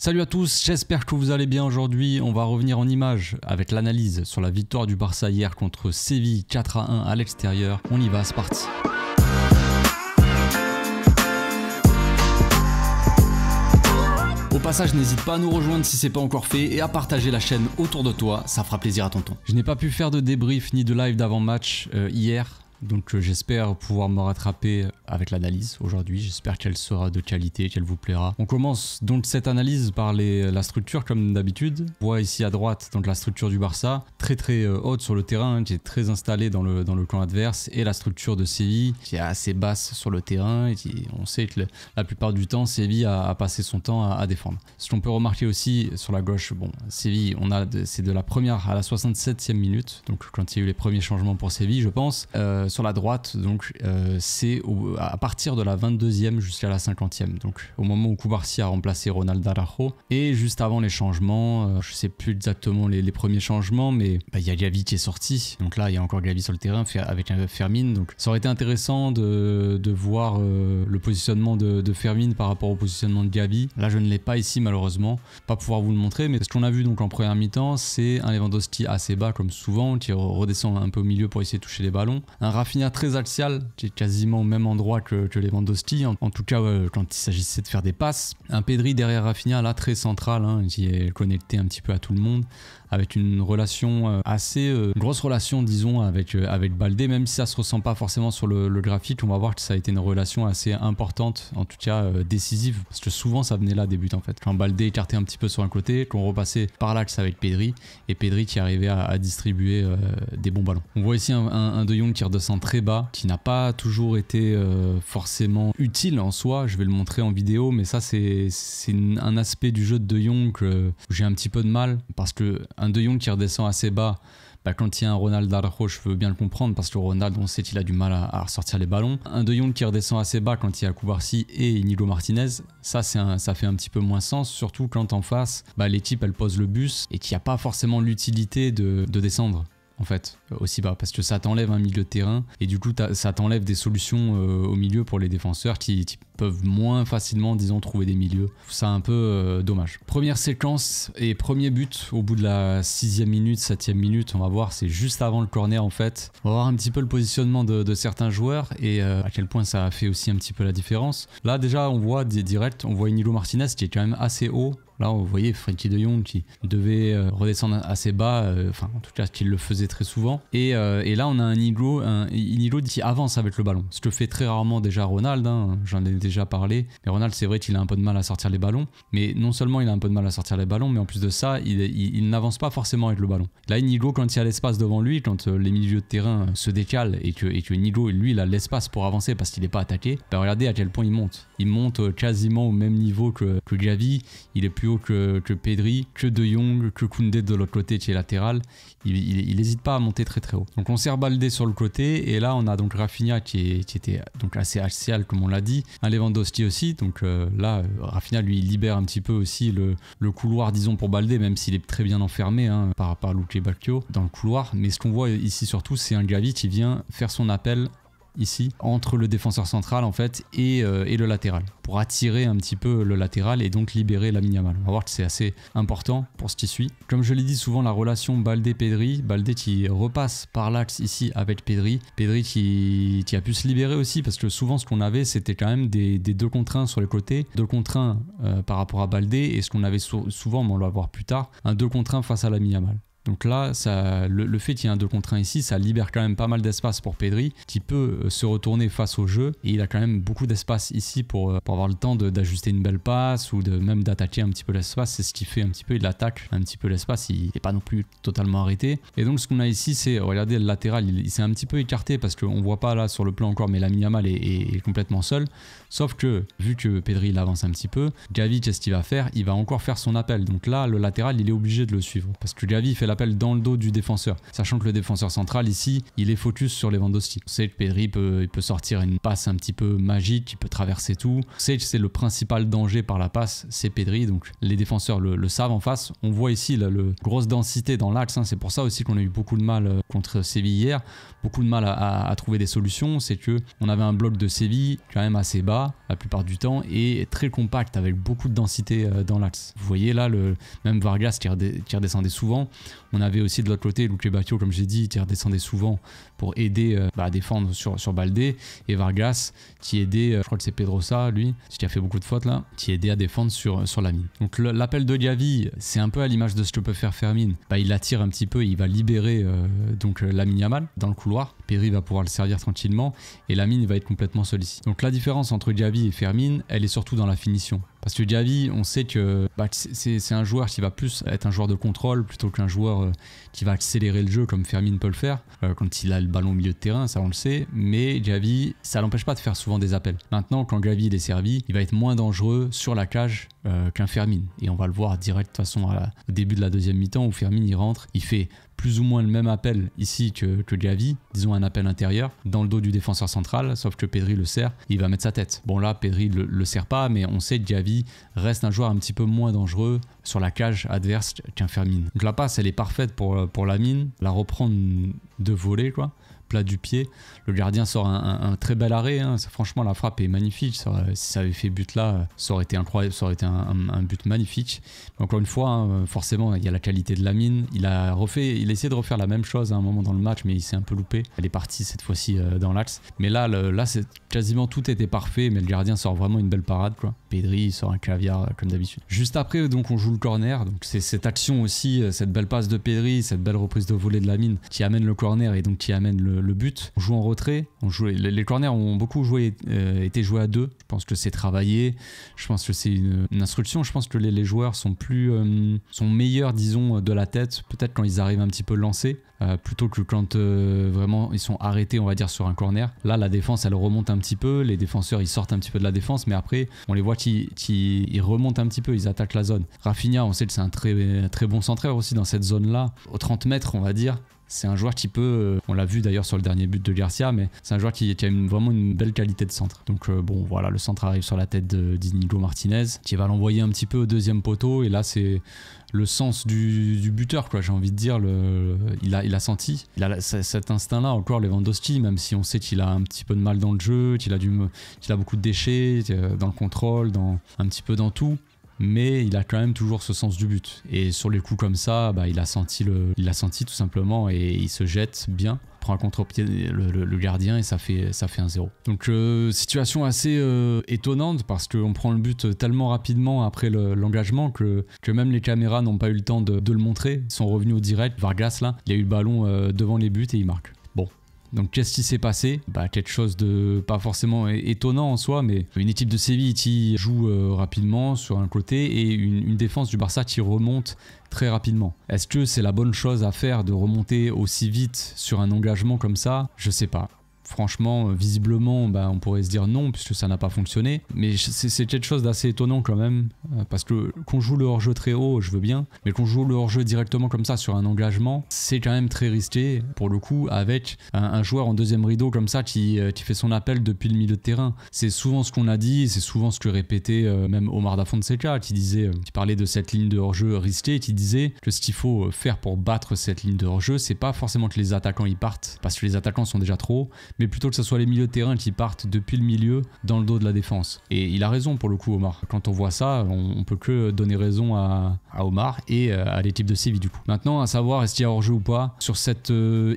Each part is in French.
Salut à tous, j'espère que vous allez bien aujourd'hui. On va revenir en images avec l'analyse sur la victoire du Barça hier contre Séville 4-1 à l'extérieur. On y va, c'est parti. Au passage, n'hésite pas à nous rejoindre si c'est pas encore fait et à partager la chaîne autour de toi, ça fera plaisir à tonton. Je n'ai pas pu faire de débrief ni de live d'avant-match hier. Donc j'espère pouvoir me rattraper avec l'analyse aujourd'hui, j'espère qu'elle sera de qualité, qu'elle vous plaira. On commence donc cette analyse par la structure comme d'habitude. On voit ici à droite donc la structure du Barça, très haute sur le terrain, qui est très installée dans le camp adverse, et la structure de Séville qui est assez basse sur le terrain, et on sait que la plupart du temps Séville a passé son temps à défendre. Ce qu'on peut remarquer aussi sur la gauche, bon Séville, c'est de la première à la 67e minute, donc quand il y a eu les premiers changements pour Séville je pense. Sur la droite, donc c'est à partir de la 22e jusqu'à la 50e, donc au moment où Cubarsí a remplacé Ronald Araujo, et juste avant les changements, je sais plus exactement les premiers changements, mais il y a Gavi qui est sorti, donc là il y a encore Gavi sur le terrain avec Fermin, donc ça aurait été intéressant de voir le positionnement de Fermin par rapport au positionnement de Gavi. Là je ne l'ai pas ici malheureusement, pas pouvoir vous le montrer, mais ce qu'on a vu donc en première mi-temps, c'est un Lewandowski assez bas comme souvent, qui redescend un peu au milieu pour essayer de toucher les ballons, un Rafinha très axial, qui est quasiment au même endroit que Lewandowski, en tout cas quand il s'agissait de faire des passes. Un Pedri derrière Rafinha, là très central, qui est connecté un petit peu à tout le monde, avec une relation grosse relation disons avec Baldé, même si ça se ressent pas forcément sur le graphique. On va voir que ça a été une relation assez importante, en tout cas décisive, parce que souvent ça venait là des buts en fait, quand Baldé écartait un petit peu sur un côté, qu'on repassait par l'axe avec Pedri, et Pedri qui arrivait à distribuer des bons ballons. On voit ici un De Jong qui redescend très bas, qui n'a pas toujours été forcément utile en soi, je vais le montrer en vidéo, mais ça c'est un aspect du jeu de Jong que j'ai un petit peu de mal, parce que un De Jong qui redescend assez bas, quand il y a un Ronald Araujo, je veux bien le comprendre, parce que Ronald, on sait qu'il a du mal à ressortir les ballons. Un De Jong qui redescend assez bas quand il y a Cubarsí et Inigo Martinez, ça fait un petit peu moins sens, surtout quand en face, l'équipe elle pose le bus et qu'il n'y a pas forcément l'utilité de descendre en fait aussi bas, parce que ça t'enlève un milieu de terrain et du coup ça t'enlève des solutions au milieu pour les défenseurs qui peuvent moins facilement disons trouver des milieux. C'est un peu dommage. Première séquence et premier but au bout de la 6e minute, 7e minute, on va voir, c'est juste avant le corner en fait. On va voir un petit peu le positionnement de certains joueurs et à quel point ça a fait aussi un petit peu la différence. Là déjà on voit direct, on voit Inigo Martinez qui est quand même assez haut. Là, vous voyez Frenkie de Jong qui devait redescendre assez bas, enfin en tout cas qu'il le faisait très souvent. Et là, on a un Inigo qui avance avec le ballon. Ce que fait très rarement déjà Ronald, j'en ai déjà parlé. Mais Ronald, c'est vrai qu'il a un peu de mal à sortir les ballons. Mais non seulement il a un peu de mal à sortir les ballons, mais en plus de ça, il n'avance pas forcément avec le ballon. Là, Inigo, quand il y a l'espace devant lui, quand les milieux de terrain se décalent et que Inigo, lui, il a l'espace pour avancer parce qu'il n'est pas attaqué, regardez à quel point il monte. Il monte quasiment au même niveau que Gavi. Il est plus haut que Pedri, que De Jong, que Koundé de l'autre côté qui est latéral. Il n'hésite pas à monter très haut. Donc on sert Baldé sur le côté et là on a donc Rafinha qui était donc assez axial comme on l'a dit. Un Lewandowski aussi, donc là Rafinha lui libère un petit peu aussi le couloir disons pour Baldé, même s'il est très bien enfermé par Luque Bacchio dans le couloir. Mais ce qu'on voit ici surtout, c'est un Gavi qui vient faire son appel ici entre le défenseur central en fait et le latéral pour attirer un petit peu le latéral et donc libérer Lamine Yamal. On va voir que c'est assez important pour ce qui suit. Comme je l'ai dit souvent, la relation Baldé-Pedri, Baldé qui repasse par l'axe ici avec Pedri qui a pu se libérer aussi, parce que souvent ce qu'on avait c'était quand même des 2 contre 1 sur les côtés, 2 contre 1 par rapport à Baldé, et ce qu'on avait souvent, mais on va le voir plus tard, un 2 contre 1 face à Lamine Yamal. Donc là, le fait qu'il y ait un 2 contre 1 ici, ça libère quand même pas mal d'espace pour Pedri, qui peut se retourner face au jeu, et il a quand même beaucoup d'espace ici pour avoir le temps d'ajuster une belle passe ou même d'attaquer un petit peu l'espace. C'est ce qu'il fait un petit peu, il attaque un petit peu l'espace, il n'est pas non plus totalement arrêté. Et donc ce qu'on a ici, c'est, regardez le latéral, il s'est un petit peu écarté parce qu'on voit pas là sur le plan encore, mais Lamine Yamal est complètement seul. Sauf que, vu que Pedri il avance un petit peu, Gavi, qu'est-ce qu'il va faire? Il va encore faire son appel. Donc là, le latéral, il est obligé de le suivre, parce que Gavi fait l'appel dans le dos du défenseur. Sachant que le défenseur central ici, il est focus sur Lewandowski. On sait que Pedri il peut sortir une passe un petit peu magique, il peut traverser tout. On sait que c'est le principal danger par la passe, c'est Pedri. Donc les défenseurs le savent en face. On voit ici la grosse densité dans l'axe. Hein. C'est pour ça aussi qu'on a eu beaucoup de mal contre Séville hier. Beaucoup de mal à trouver des solutions. C'est que on avait un bloc de Séville quand même assez bas la plupart du temps et très compact avec beaucoup de densité dans l'axe. Vous voyez là, même Vargas qui redescendait souvent. On avait aussi de l'autre côté Luque Bacchio, comme j'ai dit, qui redescendait souvent pour aider à défendre sur Baldé, et Vargas qui aidait, je crois que c'est Pedrosa lui, qui a fait beaucoup de fautes là, qui aidait à défendre sur Lamine. Donc l'appel de Gavi, c'est un peu à l'image de ce que peut faire Fermin. Il l'attire un petit peu, il va libérer Lamine Yamal dans le couloir. Pedri va pouvoir le servir tranquillement et Lamine va être complètement seul ici. Donc la différence entre Gavi et Fermin, elle est surtout dans la finition. Parce que Gavi, on sait que c'est un joueur qui va plus être un joueur de contrôle plutôt qu'un joueur qui va accélérer le jeu comme Fermin peut le faire quand il a le ballon au milieu de terrain, ça on le sait. Mais Gavi, ça l'empêche pas de faire souvent des appels. Maintenant, quand Gavi il est servi, il va être moins dangereux sur la cage qu'un Fermin. Et on va le voir direct de toute façon au début de la deuxième mi-temps où Fermin il rentre, il fait plus ou moins le même appel ici que Gavi, disons un appel intérieur, dans le dos du défenseur central, sauf que Pedri le serre, il va mettre sa tête. Bon là, Pedri le serre pas, mais on sait que Gavi reste un joueur un petit peu moins dangereux sur la cage adverse qu'un Fermin. Donc la passe, elle est parfaite pour Lamine, la reprendre de voler quoi. Plat du pied, le gardien sort un très bel arrêt, hein. Franchement la frappe est magnifique, si ça avait fait but là ça aurait été incroyable, ça aurait été un but magnifique. Mais encore une fois hein, forcément il y a la qualité de Lamine, il a essayé de refaire la même chose à un moment dans le match mais il s'est un peu loupé, elle est partie cette fois-ci dans l'axe, mais là c'est quasiment tout était parfait, mais le gardien sort vraiment une belle parade quoi. Pedri il sort un caviar comme d'habitude. Juste après donc on joue le corner, donc c'est cette action aussi, cette belle passe de Pedri, cette belle reprise de volée de Lamine qui amène le corner et donc qui amène le but. On joue en retrait, les corners ont beaucoup été joués à deux. Je pense que c'est travaillé, je pense que c'est une instruction, je pense que les joueurs sont meilleurs disons de la tête, peut-être quand ils arrivent un petit peu lancés, plutôt que quand vraiment ils sont arrêtés on va dire sur un corner. Là la défense elle remonte un petit peu, les défenseurs ils sortent un petit peu de la défense, mais après on les voit qui remontent un petit peu, ils attaquent la zone. Rafinha on sait que c'est un très, très bon centreur aussi dans cette zone là, aux 30 mètres on va dire. C'est un joueur qui peut, on l'a vu d'ailleurs sur le dernier but de Garcia, mais c'est un joueur qui a vraiment une belle qualité de centre. Donc bon voilà, le centre arrive sur la tête d'Inigo Martinez, qui va l'envoyer un petit peu au deuxième poteau, et là c'est le sens du buteur quoi, j'ai envie de dire, il a senti, il a cet instinct là encore Lewandowski, même si on sait qu'il a un petit peu de mal dans le jeu, qu'il a beaucoup de déchets dans le contrôle, un petit peu dans tout. Mais il a quand même toujours ce sens du but. Et sur les coups comme ça, il a senti tout simplement et il se jette bien. Prend à contre-pied le gardien et ça fait 1-0. Donc situation assez étonnante parce qu'on prend le but tellement rapidement après l'engagement que même les caméras n'ont pas eu le temps de le montrer. Ils sont revenus au direct. Vargas là, il a eu le ballon devant les buts et il marque. Bon. Donc qu'est-ce qui s'est passé? Quelque chose de pas forcément étonnant en soi, mais une équipe de Séville qui joue rapidement sur un côté et une défense du Barça qui remonte très rapidement. Est-ce que c'est la bonne chose à faire de remonter aussi vite sur un engagement comme ça? Je sais pas. Franchement, visiblement, on pourrait se dire non puisque ça n'a pas fonctionné. Mais c'est quelque chose d'assez étonnant quand même. Parce que qu'on joue le hors-jeu très haut, je veux bien. Mais qu'on joue le hors-jeu directement comme ça sur un engagement, c'est quand même très risqué pour le coup avec un joueur en deuxième rideau comme ça qui fait son appel depuis le milieu de terrain. C'est souvent ce qu'on a dit, c'est souvent ce que répétait même Omar Da Fonseca qui parlait de cette ligne de hors-jeu risquée, qui disait que ce qu'il faut faire pour battre cette ligne de hors-jeu, c'est pas forcément que les attaquants y partent parce que les attaquants sont déjà trop hauts, mais plutôt que ce soit les milieux de terrain qui partent depuis le milieu dans le dos de la défense. Et il a raison pour le coup Omar. Quand on voit ça, on peut que donner raison à Omar et à l'équipe de Séville du coup. Maintenant, à savoir est-ce qu'il y a hors-jeu ou pas, sur cette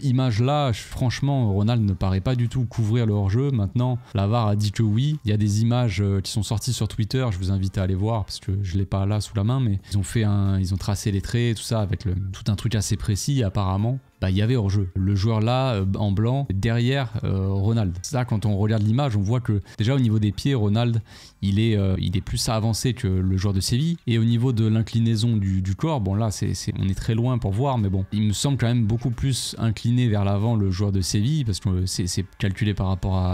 image-là, franchement, Ronald ne paraît pas du tout couvrir le hors-jeu. Maintenant, la VAR a dit que oui. Il y a des images qui sont sorties sur Twitter, je vous invite à aller voir parce que je l'ai pas là sous la main, mais ils ont tracé les traits, tout ça avec tout un truc assez précis apparemment. bah il y avait hors-jeu. Le joueur là, en blanc, derrière Ronald. Ça, quand on regarde l'image, on voit que déjà au niveau des pieds, Ronald, il est plus avancé que le joueur de Séville. Et au niveau de l'inclinaison du corps, bon là, on est très loin pour voir, mais bon, il me semble quand même beaucoup plus incliné vers l'avant le joueur de Séville, parce que c'est calculé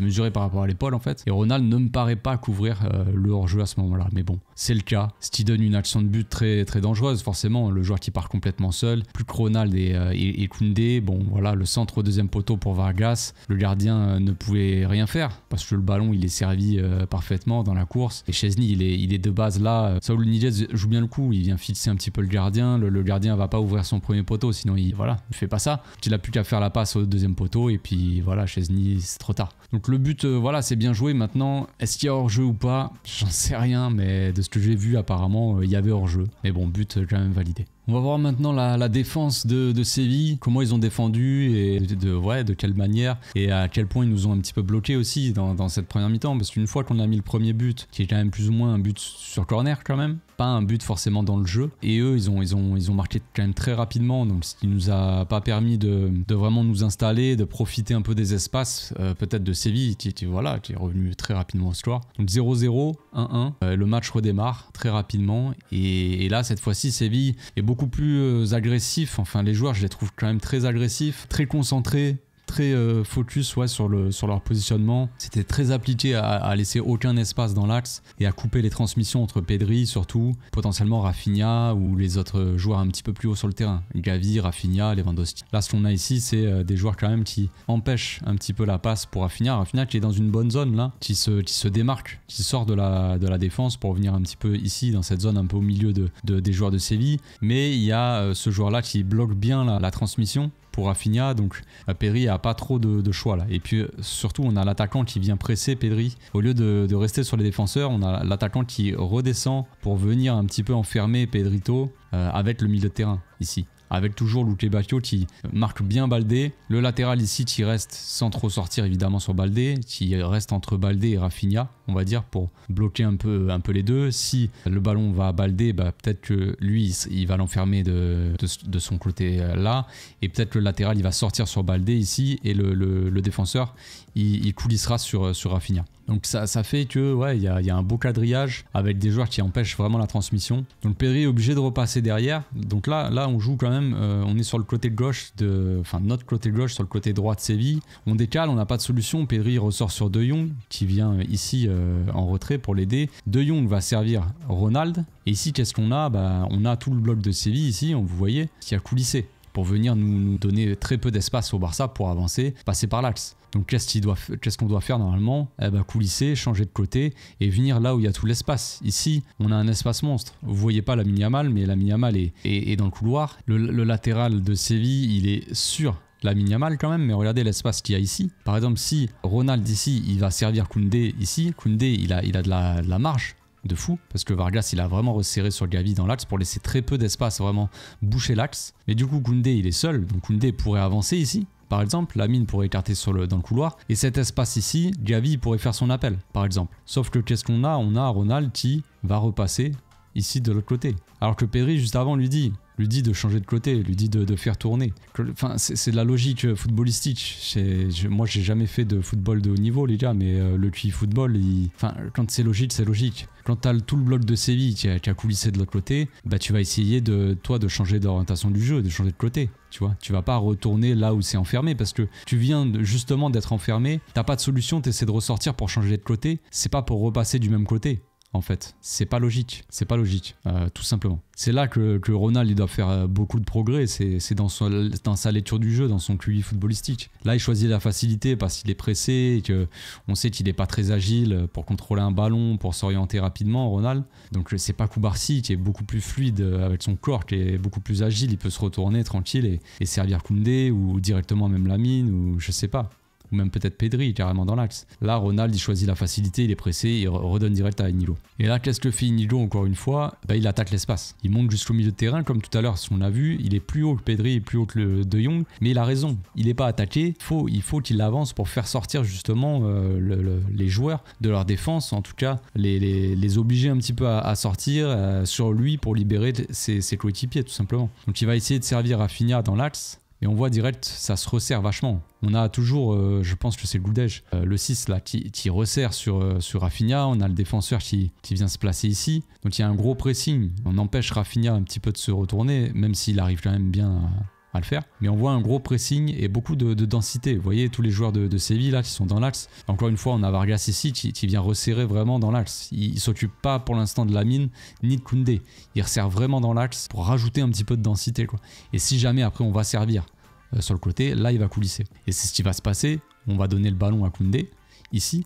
mesuré par rapport à l'épaule en fait. Et Ronald ne me paraît pas couvrir le hors-jeu à ce moment-là, mais bon, c'est le cas. Ce qui donne une action de but très, très dangereuse, forcément, le joueur qui part complètement seul, plus que Ronald et Koundé. Bon voilà, le centre au deuxième poteau pour Vargas, le gardien ne pouvait rien faire, parce que le ballon il est servi parfaitement dans la course. Et Szczesny il est de base là. Saúl Ñíguez joue bien le coup, il vient fixer un petit peu le gardien. Le gardien va pas ouvrir son premier poteau, sinon il fait pas ça. Il a plus qu'à faire la passe au deuxième poteau, et puis voilà, Szczesny, c'est trop tard. Donc le but, voilà, c'est bien joué. Maintenant, est-ce qu'il y a hors-jeu ou pas? J'en sais rien, mais de ce que j'ai vu, apparemment, il y avait hors-jeu. Mais bon, but quand même validé. On va voir maintenant la défense de Séville, comment ils ont défendu et de quelle manière, et à quel point ils nous ont un petit peu bloqué aussi dans cette première mi-temps, parce qu'une fois qu'on a mis le premier but, qui est quand même plus ou moins un but sur corner quand même, pas un but forcément dans le jeu, et eux ils ont marqué quand même très rapidement, donc ce qui nous a pas permis de vraiment nous installer, de profiter un peu des espaces peut-être de Séville qui est revenu très rapidement au score. Donc 0-0, 1-1, le match redémarre très rapidement, et là cette fois-ci Séville est beaucoup plus agressif. Enfin, les joueurs, je les trouve quand même très agressifs, très concentrés, très focus sur leur positionnement. C'était très appliqué à laisser aucun espace dans l'axe et à couper les transmissions entre Pedri surtout, potentiellement Rafinha ou les autres joueurs un petit peu plus haut sur le terrain, Gavi, Rafinha, Lewandowski. Là, ce qu'on a ici, c'est des joueurs quand même qui empêchent un petit peu la passe pour Rafinha qui est dans une bonne zone là, qui se démarque, qui sort de la défense pour venir un petit peu ici dans cette zone un peu au milieu des joueurs de Séville. Mais il y a ce joueur là qui bloque bien la transmission pour Rafinha, donc Pedri a pas trop de choix là. Et puis surtout on a l'attaquant qui vient presser Pedri. Au lieu de rester sur les défenseurs, on a l'attaquant qui redescend pour venir un petit peu enfermer Pedrito avec le milieu de terrain ici. Avec toujours Luque Bacchio qui marque bien Baldé. Le latéral ici qui reste sans trop sortir évidemment sur Baldé, qui reste entre Baldé et Rafinha, on va dire, pour bloquer un peu les deux. Si le ballon va à Baldé, bah, peut-être que lui il va l'enfermer de son côté là, et peut-être que le latéral il va sortir sur Baldé ici, et le défenseur il coulissera sur Rafinha. Donc ça fait que il y a un beau quadrillage avec des joueurs qui empêchent vraiment la transmission. Donc Pedri est obligé de repasser derrière. Donc là on joue quand même, on est sur le côté gauche notre côté gauche sur le côté droit de Séville. On décale, on n'a pas de solution. Pedri ressort sur De Jong qui vient ici en retrait pour l'aider. De Jong va servir Ronald. Et ici qu'est-ce qu'on a? On a tout le bloc de Séville ici, vous voyez, qui a coulissé pour venir nous donner très peu d'espace au Barça pour avancer, passer par l'axe. Donc qu'est-ce qu'on doit faire normalement? Coulisser, changer de côté et venir là où il y a tout l'espace. Ici, on a un espace monstre. Vous voyez pas Lamine Yamal, mais Lamine Yamal est dans le couloir. Le latéral de Séville, il est sur Lamine Yamal quand même, mais regardez l'espace qu'il y a ici. Par exemple, si Ronald ici, il va servir Koundé ici, Koundé, il a de la marge de fou, parce que Vargas il a vraiment resserré sur Gavi dans l'axe pour laisser très peu d'espace, vraiment boucher l'axe. Mais du coup Koundé il est seul, donc Koundé pourrait avancer ici. Par exemple, Lamine pourrait écarter dans le couloir, et cet espace ici, Gavi pourrait faire son appel, par exemple. Sauf que qu'est-ce qu'on a? On a Ronald qui va repasser ici de l'autre côté. Alors que Pedri juste avant lui dit de changer de côté, lui dit de faire tourner. Enfin, c'est de la logique footballistique. Moi, j'ai jamais fait de football de haut niveau, les gars, mais le QI football, quand c'est logique, c'est logique. Quand tu as tout le bloc de Séville qui a coulissé de l'autre côté, tu vas essayer de changer d'orientation du jeu, de changer de côté. Tu vois, tu vas pas retourner là où c'est enfermé parce que tu viens justement d'être enfermé, t'as pas de solution, t'essaies de ressortir pour changer de côté. C'est pas pour repasser du même côté. En fait, c'est pas logique, tout simplement. C'est là que Ronald il doit faire beaucoup de progrès, c'est dans sa lecture du jeu, dans son QI footballistique. Là, il choisit la facilité parce qu'il est pressé, et qu'on sait qu'il n'est pas très agile pour contrôler un ballon, pour s'orienter rapidement, Ronald. Donc c'est pas Koubarsi qui est beaucoup plus fluide avec son corps, qui est beaucoup plus agile, il peut se retourner tranquille et servir Koundé ou directement même Lamine ou je sais pas. Ou même peut-être Pedri carrément dans l'axe. Là, Ronald il choisit la facilité, il est pressé, il redonne direct à Inigo. Et là, qu'est-ce que fait Inigo encore une fois? Il attaque l'espace. Il monte jusqu'au milieu de terrain, comme tout à l'heure, ce qu'on a vu. Il est plus haut que Pedri, il est plus haut que le De Jong, mais il a raison. Il n'est pas attaqué. Il faut qu'il avance pour faire sortir justement les joueurs de leur défense, en tout cas les obliger un petit peu à sortir sur lui pour libérer ses coéquipiers tout simplement. Donc il va essayer de servir Rafinha dans l'axe. Et on voit direct, ça se resserre vachement. On a toujours, je pense que c'est Goudej, le 6 là, qui resserre sur Rafinha. On a le défenseur qui vient se placer ici. Donc il y a un gros pressing. On empêche Rafinha un petit peu de se retourner, même s'il arrive quand même bien à le faire. Mais on voit un gros pressing et beaucoup de densité. Vous voyez tous les joueurs de Séville là qui sont dans l'axe. Encore une fois, on a Vargas ici qui vient resserrer vraiment dans l'axe. Il ne s'occupe pas pour l'instant de Lamine ni de Koundé. Il resserre vraiment dans l'axe pour rajouter un petit peu de densité, quoi. Et si jamais après on va servir sur le côté, là il va coulisser. Et c'est ce qui va se passer. On va donner le ballon à Koundé, ici,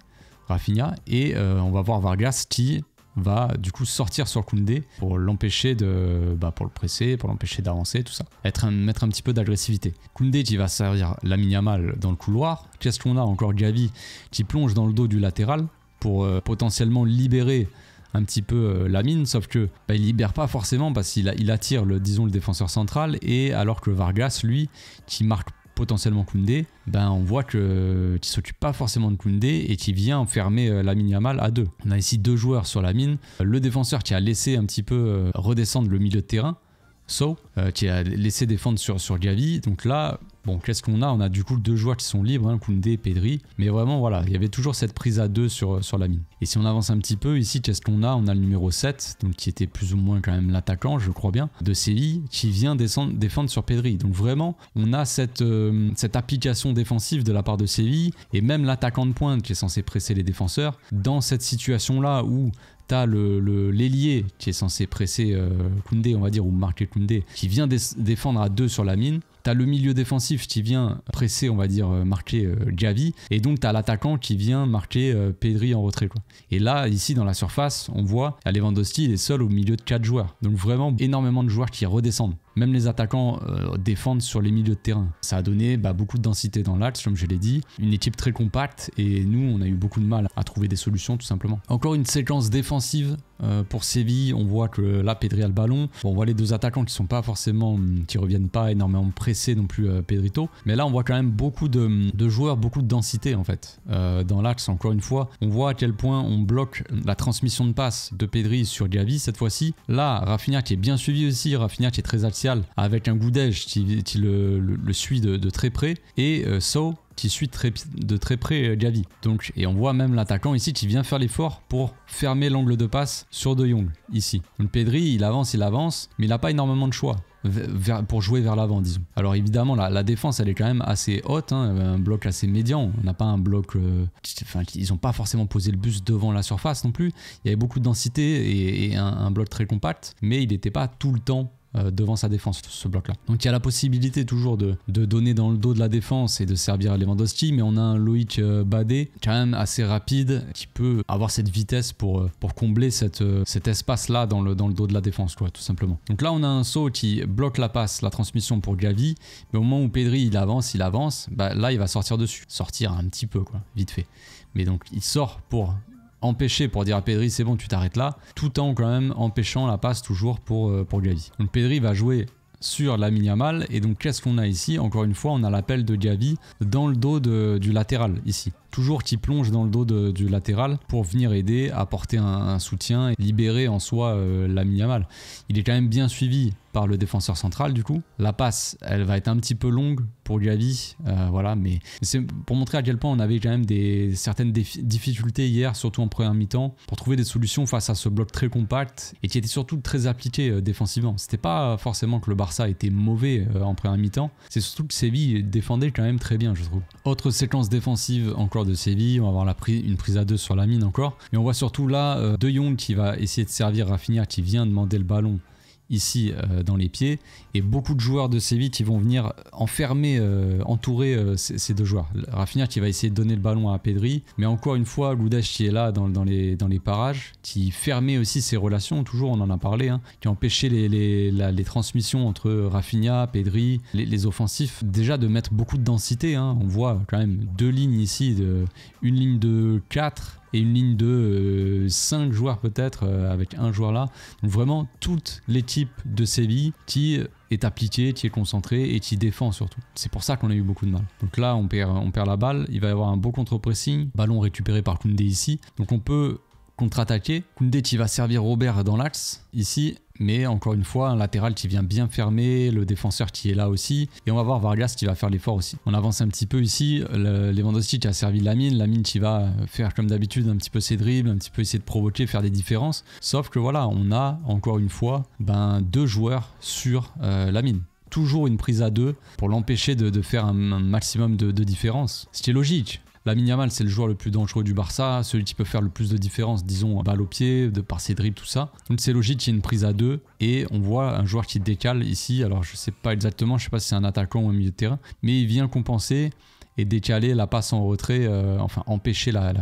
Rafinha, et on va voir Vargas qui va du coup sortir sur Koundé pour l'empêcher pour le presser, pour l'empêcher d'avancer, tout ça. Mettre un petit peu d'agressivité. Koundé qui va servir Lamine Yamal dans le couloir. Qu'est-ce qu'on a encore? Gavi qui plonge dans le dos du latéral pour potentiellement libérer un petit peu Lamine, sauf que il libère pas forcément parce qu'il attire le défenseur central, et alors que Vargas, lui, qui marque potentiellement Koundé, on voit qu'il s'occupe pas forcément de Koundé et qui vient enfermer Lamine Yamal à 2. On a ici 2 joueurs sur Lamine, le défenseur qui a laissé un petit peu redescendre le milieu de terrain, qui a laissé défendre sur Gavi. Donc là, bon, qu'est-ce qu'on a? On a du coup 2 joueurs qui sont libres, Koundé et Pedri. Mais vraiment, voilà, il y avait toujours cette prise à 2 sur Lamine. Et si on avance un petit peu, ici, qu'est-ce qu'on a? On a le numéro 7, donc qui était plus ou moins quand même l'attaquant, je crois bien, de Séville, qui vient défendre sur Pedri. Donc vraiment, on a cette application défensive de la part de Séville, et même l'attaquant de pointe qui est censé presser les défenseurs, dans cette situation-là où t'as l'ailier qui est censé presser Koundé, on va dire, ou marquer Koundé, qui vient défendre à 2 sur Lamine. T'as le milieu défensif qui vient presser, on va dire, marquer Gavi. Et donc t'as l'attaquant qui vient marquer Pedri en retrait, quoi. Et là, ici, dans la surface, on voit Lewandowski, il est seul au milieu de 4 joueurs. Donc vraiment, énormément de joueurs qui redescendent. Même les attaquants défendent sur les milieux de terrain. Ça a donné beaucoup de densité dans l'axe, comme je l'ai dit. Une équipe très compacte, et nous, on a eu beaucoup de mal à trouver des solutions, tout simplement. Encore une séquence défensive pour Séville. On voit que là, Pedri a le ballon. Bon, on voit les 2 attaquants qui sont pas forcément, qui reviennent pas énormément pressés non plus, Pedrito. Mais là, on voit quand même beaucoup de joueurs, beaucoup de densité en fait. Dans l'axe, encore une fois, on voit à quel point on bloque la transmission de passe de Pedri sur Gavi cette fois-ci. Là, Rafinha qui est bien suivi aussi, Rafinha qui est très axial, avec un Goudej qui le suit de très près, et qui suit de très près Gavi. Donc, et on voit même l'attaquant ici qui vient faire l'effort pour fermer l'angle de passe sur De Jong ici. Donc Pedri, il avance, mais il n'a pas énormément de choix pour jouer vers l'avant, disons. Alors évidemment, la défense, elle est quand même assez haute, un bloc assez médian. On n'a pas un bloc... ils n'ont pas forcément posé le bus devant la surface non plus. Il y avait beaucoup de densité et un bloc très compact, mais il n'était pas tout le temps devant sa défense, ce bloc-là. Donc il y a la possibilité toujours de donner dans le dos de la défense et de servir à Lewandowski, mais on a un Loïc Badé quand même assez rapide qui peut avoir cette vitesse pour combler cet espace-là dans le dos de la défense, quoi, tout simplement. Donc là, on a un saut qui bloque la passe, la transmission pour Gavi, mais au moment où Pedri il avance, là il va sortir dessus. Sortir un petit peu, quoi, vite fait. Mais donc il sort pour empêcher, pour dire à Pedri c'est bon, tu t'arrêtes là, tout en quand même empêchant la passe toujours pour Gavi. Donc Pedri va jouer sur Lamine Yamal, et donc qu'est-ce qu'on a ici? Encore une fois, on a l'appel de Gavi dans le dos du latéral ici. Toujours qui plonge dans le dos du latéral pour venir aider, apporter un soutien et libérer en soi Lamine Yamal. Il est quand même bien suivi par le défenseur central du coup. La passe, elle va être un petit peu longue pour Gavi, voilà, mais c'est pour montrer à quel point on avait quand même certaines difficultés hier, surtout en première mi-temps, pour trouver des solutions face à ce bloc très compact et qui était surtout très appliqué défensivement. C'était pas forcément que le Barça était mauvais en première mi-temps, c'est surtout que Séville défendait quand même très bien, je trouve. Autre séquence défensive encore de Séville, on va avoir une prise à 2 sur Lamine encore, mais on voit surtout là De Jong qui va essayer de servir Rafinha qui vient demander le ballon ici dans les pieds, et beaucoup de joueurs de Séville qui vont venir enfermer, entourer ces 2 joueurs. Rafinha qui va essayer de donner le ballon à Pedri, mais encore une fois Goudej qui est là dans les parages, qui fermait aussi ses relations, toujours on en a parlé, qui empêchait les transmissions entre Rafinha, Pedri, les offensifs, déjà de mettre beaucoup de densité, on voit quand même 2 lignes ici, une ligne de 4 et une ligne de 5 joueurs peut-être, avec un joueur là. Donc vraiment toute l'équipe de Séville qui est appliquée, qui est concentrée et qui défend surtout. C'est pour ça qu'on a eu beaucoup de mal. Donc là on perd la balle, il va y avoir un beau contre-pressing, ballon récupéré par Koundé ici. Donc on peut contre-attaquer. Koundé qui va servir Robert dans l'axe ici, Mais encore une fois, un latéral qui vient bien fermer, le défenseur qui est là aussi. Et on va voir Vargas qui va faire l'effort aussi. On avance un petit peu ici. Lewandowski qui a servi Lamine qui va faire comme d'habitude un petit peu ses dribbles, un petit peu essayer de provoquer, faire des différences. Sauf que voilà, on a encore une fois 2 joueurs sur Lamine. Toujours une prise à 2 pour l'empêcher de faire un maximum de différence. Ce qui est logique. Lamine Yamal, c'est le joueur le plus dangereux du Barça, celui qui peut faire le plus de différence, disons, balle au pied, par ses dribbles, tout ça. Donc c'est logique qu'il y ait une prise à 2 et on voit un joueur qui décale ici. Alors je sais pas exactement, je sais pas si c'est un attaquant ou un milieu de terrain, mais il vient compenser et décaler la passe en retrait, enfin empêcher la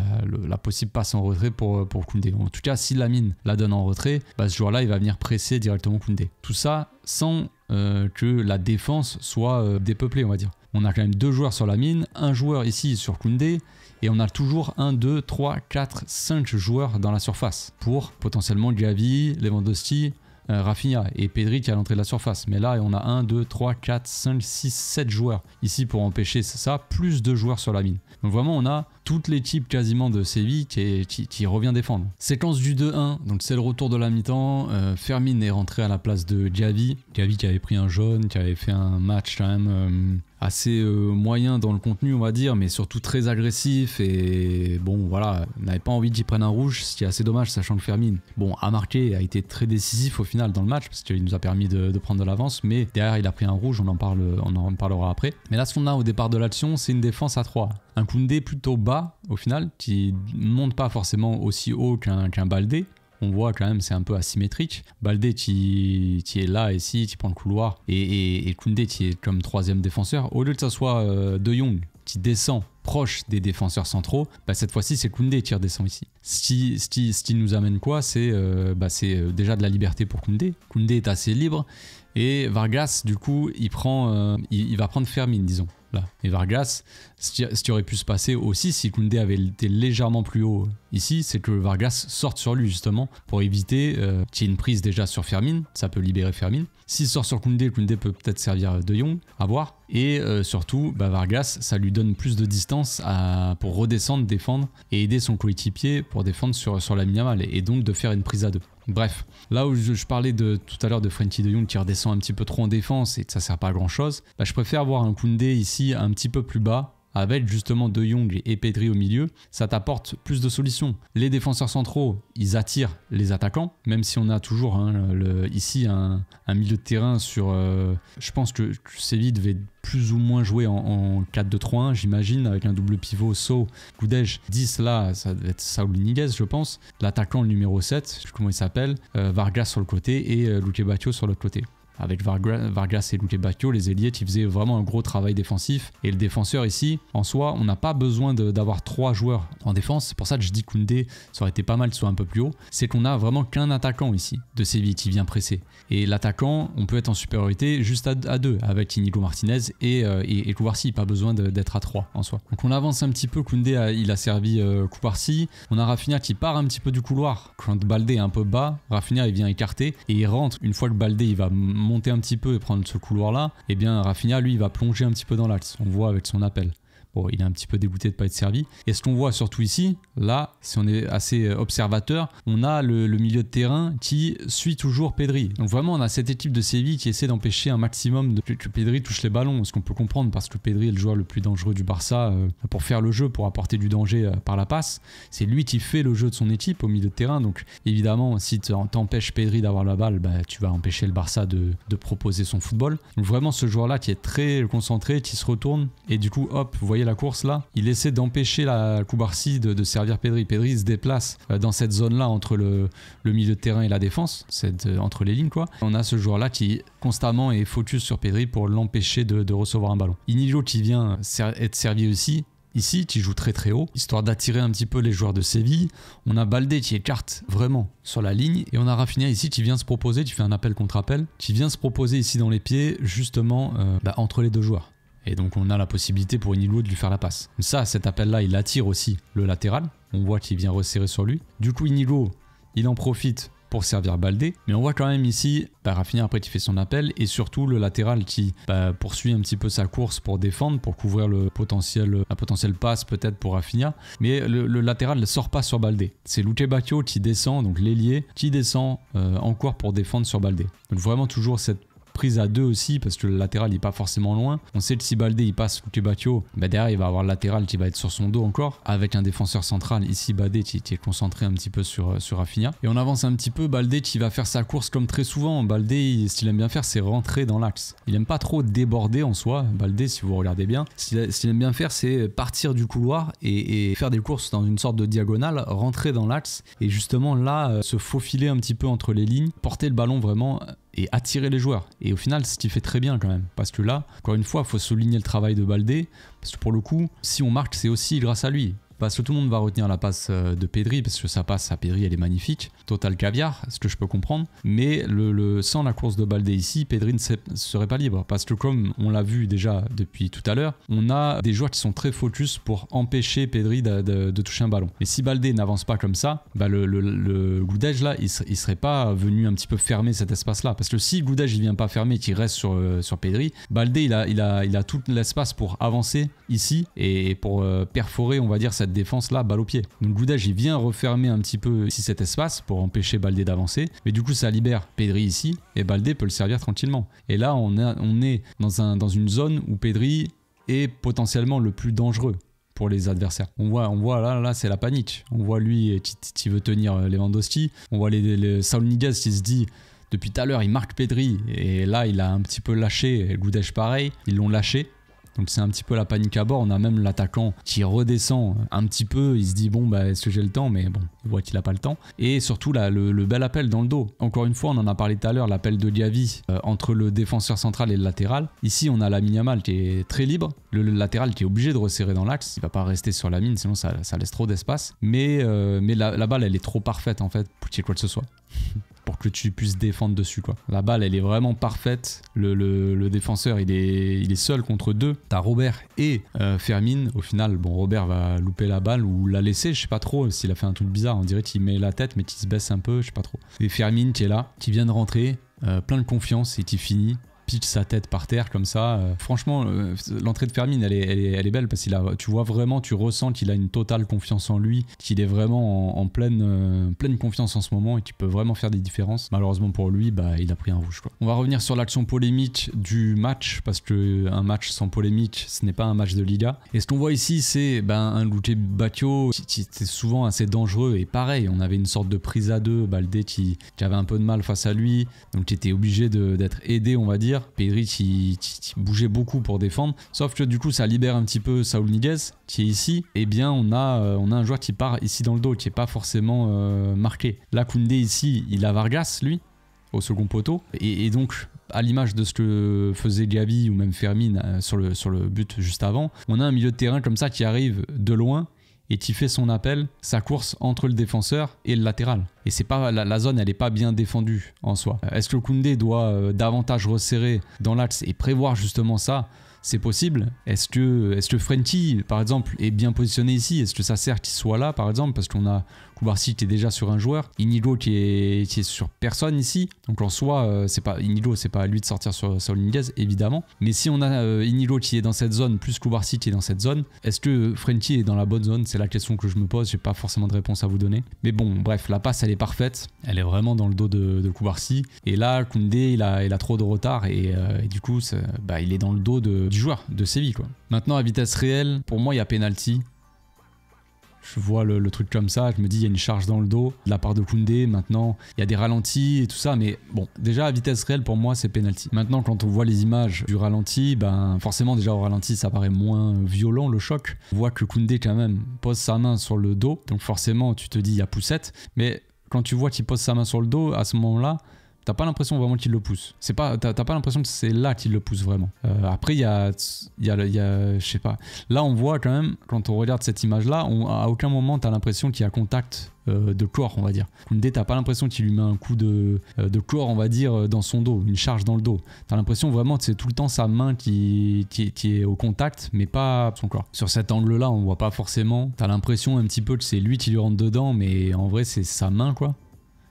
possible passe en retrait pour Koundé. En tout cas, si Lamine la donne en retrait, ce joueur-là, il va venir presser directement Koundé. Tout ça sans que la défense soit dépeuplée, on va dire. On a quand même 2 joueurs sur Lamine, un joueur ici sur Koundé, et on a toujours 1, 2, 3, 4, 5 joueurs dans la surface pour potentiellement Gavi, Lewandowski, Rafinha et Pedri qui est à l'entrée de la surface. Mais là, on a 1, 2, 3, 4, 5, 6, 7 joueurs ici pour empêcher ça, plus 2 joueurs sur Lamine. Donc vraiment, on a toute l'équipe quasiment de Séville qui revient défendre. Séquence du 2-1, donc c'est le retour de la mi-temps. Fermin est rentré à la place de Gavi. Gavi qui avait pris un jaune, qui avait fait un match quand même assez moyen dans le contenu, on va dire, mais surtout très agressif et bon voilà, n'avait pas envie qu'il prenne un rouge, ce qui est assez dommage sachant que Fermin, bon, a marqué, a été très décisif au final dans le match parce qu'il nous a permis de prendre de l'avance, mais derrière il a pris un rouge, on en parlera après. Mais là ce qu'on a au départ de l'action, c'est une défense à 3. Un Koundé plutôt bas au final, qui monte pas forcément aussi haut qu'un Baldé. On voit quand même c'est un peu asymétrique. Baldé qui est là ici, qui prend le couloir, et Koundé qui est comme 3e défenseur. Au lieu que ça soit De Jong qui descend proche des défenseurs centraux, cette fois-ci c'est Koundé qui redescend ici. Ce qui nous amène quoi, c'est déjà de la liberté pour Koundé. Koundé est assez libre et Vargas du coup il va prendre Fermin, disons. Là. Et Vargas, ce qui aurait pu se passer aussi si Koundé avait été légèrement plus haut ici, c'est que Vargas sorte sur lui justement pour éviter qu'il y ait une prise déjà sur Fermin, ça peut libérer Fermin. S'il sort sur Koundé, Koundé peut peut-être servir De Jong, à voir. Et surtout, Vargas, ça lui donne plus de distance pour redescendre, défendre et aider son coéquipier pour défendre sur Lamine Yamal et donc de faire une prise à 2. Bref, là où je parlais tout à l'heure de Frenkie de Jong qui redescend un petit peu trop en défense et que ça sert pas à grand chose, je préfère voir un Koundé ici un petit peu plus bas avec justement De Jong et Pedri au milieu. Ça t'apporte plus de solutions. Les défenseurs centraux, ils attirent les attaquants, même si on a toujours ici un milieu de terrain sur... je pense que Séville devait plus ou moins jouer en 4-2-3-1, j'imagine, avec un double pivot, So, Goudej, 10 là, ça devait être Saúl Ñíguez, je pense. L'attaquant, le numéro 7, je sais comment il s'appelle, Vargas sur le côté et Luque Bacchio sur l'autre côté. Avec Vargas et Luque Bacchio, les ailiers qui faisaient vraiment un gros travail défensif. Et le défenseur ici, en soi, on n'a pas besoin d'avoir 3 joueurs en défense. C'est pour ça que je dis Koundé, ça aurait été pas mal de soit un peu plus haut. C'est qu'on a vraiment qu'un attaquant ici de Séville qui vient presser. Et l'attaquant, on peut être en supériorité juste à 2 avec Inigo Martinez et Cubarsí, pas besoin d'être à 3 en soi. Donc on avance un petit peu, Koundé il a servi Cubarsí. On a Rafinha qui part un petit peu du couloir. Quand Baldé est un peu bas, Rafinha il vient écarter et il rentre. Une fois que Baldé il va monter un petit peu et prendre ce couloir là, et bien Rafinha lui il va plonger un petit peu dans l'axe, on voit avec son appel. Bon, il est un petit peu dégoûté de ne pas être servi. Et ce qu'on voit surtout ici, là, si on est assez observateur, on a le milieu de terrain qui suit toujours Pedri. Donc vraiment, on a cette équipe de Séville qui essaie d'empêcher un maximum que Pedri touche les ballons. Ce qu'on peut comprendre parce que Pedri est le joueur le plus dangereux du Barça pour faire le jeu, pour apporter du danger par la passe. C'est lui qui fait le jeu de son équipe au milieu de terrain. Donc évidemment, si tu empêches Pedri d'avoir la balle, tu vas empêcher le Barça de proposer son football. Donc vraiment, ce joueur-là qui est très concentré, qui se retourne et du coup, hop, vous voyez la course là, il essaie d'empêcher la Cubarsí de servir Pedri. Pedri se déplace dans cette zone là entre le milieu de terrain et la défense, entre les lignes quoi. On a ce joueur là qui constamment est focus sur Pedri pour l'empêcher de recevoir un ballon. Inigo qui vient être servi aussi ici, qui joue très très haut, histoire d'attirer un petit peu les joueurs de Séville. On a Baldé qui écarte vraiment sur la ligne et on a Rafinha ici qui vient se proposer, qui fait un appel contre appel, qui vient se proposer ici dans les pieds justement entre les deux joueurs. Et donc on a la possibilité pour Inigo de lui faire la passe. Ça, cet appel-là, il attire aussi le latéral. On voit qu'il vient resserrer sur lui. Du coup, Inigo, il en profite pour servir Baldé. Mais on voit quand même ici, Raphinha après qui fait son appel et surtout le latéral qui poursuit un petit peu sa course pour défendre, pour couvrir la potentielle passe peut-être pour Raphinha. Mais le latéral ne sort pas sur Baldé. C'est Luque Bacchio qui descend, donc l'ailier, qui descend encore pour défendre sur Baldé. Donc vraiment toujours cette prise à deux aussi parce que le latéral il est pas forcément loin. On sait que si Baldé il passe Luque Bacchio, derrière il va avoir le latéral qui va être sur son dos encore avec un défenseur central ici Baldé qui est concentré un petit peu sur Raphinha. Et on avance un petit peu, Baldé qui va faire sa course comme très souvent. Baldé ce qu'il aime bien faire c'est rentrer dans l'axe. Il aime pas trop déborder en soi. Baldé si vous regardez bien, ce qu'il aime bien faire c'est partir du couloir et faire des courses dans une sorte de diagonale, rentrer dans l'axe et justement là se faufiler un petit peu entre les lignes, porter le ballon vraiment et attirer les joueurs. Et au final, c'est ce qu'il fait très bien quand même. Parce que là, encore une fois, il faut souligner le travail de Baldé. Parce que pour le coup, si on marque, c'est aussi grâce à lui. Parce que tout le monde va retenir la passe de Pedri, parce que sa passe à Pedri, elle est magnifique. Total caviar, ce que je peux comprendre. Mais sans la course de Baldé ici, Pedri ne serait pas libre. Parce que comme on l'a vu déjà depuis tout à l'heure, on a des joueurs qui sont très focus pour empêcher Pedri de toucher un ballon. Mais si Baldé n'avance pas comme ça, le Goudej là, il serait pas venu un petit peu fermer cet espace-là. Parce que si Goudej il vient pas fermer, qu'il reste sur Pedri, Baldé il a tout l'espace pour avancer ici et pour perforer, on va dire, cette défense là, balle au pied. Donc Goudej il vient refermer un petit peu ici cet espace pour empêcher Baldé d'avancer, mais du coup ça libère Pedri ici et Baldé peut le servir tranquillement. Et là on est dans une zone où Pedri est potentiellement le plus dangereux pour les adversaires. On voit là c'est la panique. On voit lui qui veut tenir Lewandowski. On voit Saúl Ñíguez qui se dit depuis tout à l'heure il marque Pedri et là il a un petit peu lâché. Goudej pareil, ils l'ont lâché. Donc c'est un petit peu la panique à bord. On a même l'attaquant qui redescend un petit peu. Il se dit bon est-ce que j'ai le temps? Mais bon, il voit qu'il n'a pas le temps. Et surtout là, le bel appel dans le dos. Encore une fois, on en a parlé tout à l'heure, l'appel de Diaby entre le défenseur central et le latéral. Ici on a Lamine Yamal qui est très libre. Le latéral qui est obligé de resserrer dans l'axe. Il va pas rester sur Lamine, sinon ça laisse trop d'espace. Mais la balle elle est trop parfaite en fait pour qu'il y ait quoi que ce soit. Pour que tu puisses défendre dessus quoi. La balle elle est vraiment parfaite. Le défenseur il est seul contre deux. T'as Robert et Fermin. Au final bon Robert va louper la balle ou la laisser, je sais pas trop s'il a fait un truc bizarre. On dirait qu'il met la tête mais qu'il se baisse un peu, je sais pas trop. Et Fermin qui est là, qui vient de rentrer, plein de confiance et qui finit. Pitch sa tête par terre comme ça. Franchement, l'entrée de Fermin, elle est belle parce que tu vois vraiment, tu ressens qu'il a une totale confiance en lui, qu'il est vraiment en pleine confiance en ce moment et qu'il peut vraiment faire des différences. Malheureusement pour lui, il a pris un rouge quoi. On va revenir sur l'action polémique du match parce que un match sans polémique, ce n'est pas un match de Liga. Et ce qu'on voit ici, c'est un Luque Bacchio qui était souvent assez dangereux et pareil, on avait une sorte de prise à deux, Baldé qui avait un peu de mal face à lui, donc qui était obligé d'être aidé on va dire. Pedri qui bougeait beaucoup pour défendre, sauf que du coup ça libère un petit peu Saúl Ñíguez qui est ici. Et bien on a un joueur qui part ici dans le dos qui est pas forcément marqué. Là Koundé ici il a Vargas lui au second poteau et donc à l'image de ce que faisait Gavi ou même Fermin sur le but juste avant, on a un milieu de terrain comme ça qui arrive de loin et qui fait son appel, sa course entre le défenseur et le latéral. Et c'est pas la zone, elle est pas bien défendue en soi. Est-ce que Koundé doit davantage resserrer dans l'axe et prévoir justement ça? C'est possible. Est-ce que Frenkie, par exemple, est bien positionné ici? Est-ce que ça sert qu'il soit là, par exemple? Parce qu'on a Cubarsí qui est déjà sur un joueur, Inigo qui est sur personne ici. Donc en soi, Inigo, c'est pas à lui de sortir sur Saúl Ñíguez, évidemment. Mais si on a Inigo qui est dans cette zone, plus Cubarsí qui est dans cette zone, est-ce que Frenkie est dans la bonne zone? C'est la question que je me pose. J'ai pas forcément de réponse à vous donner. Mais bon, bref, la passe, elle est parfaite. Elle est vraiment dans le dos de Cubarsí. Et là, Koundé, il a trop de retard et du coup, il est dans le dos du joueur de Séville, quoi. Maintenant, à vitesse réelle, pour moi, il y a penalty. Je vois le truc comme ça, je me dis il y a une charge dans le dos de la part de Koundé. Maintenant, il y a des ralentis et tout ça, mais bon, déjà à vitesse réelle, pour moi, c'est penalty. Maintenant, quand on voit les images du ralenti, forcément, déjà au ralenti, ça paraît moins violent le choc. On voit que Koundé, quand même, pose sa main sur le dos, donc forcément, tu te dis il y a poussette. Mais quand tu vois qu'il pose sa main sur le dos, à ce moment-là, t'as pas l'impression vraiment qu'il le pousse. T'as pas l'impression que c'est là qu'il le pousse vraiment. Après, il y a, je sais pas. Là, on voit quand même, quand on regarde cette image-là, à aucun moment t'as l'impression qu'il y a contact de corps, on va dire. Koundé, t'as pas l'impression qu'il lui met un coup de corps, on va dire, dans son dos, une charge dans le dos. T'as l'impression vraiment que c'est tout le temps sa main qui est au contact, mais pas son corps. Sur cet angle-là, on voit pas forcément. T'as l'impression un petit peu que c'est lui qui lui rentre dedans, mais en vrai, c'est sa main, quoi.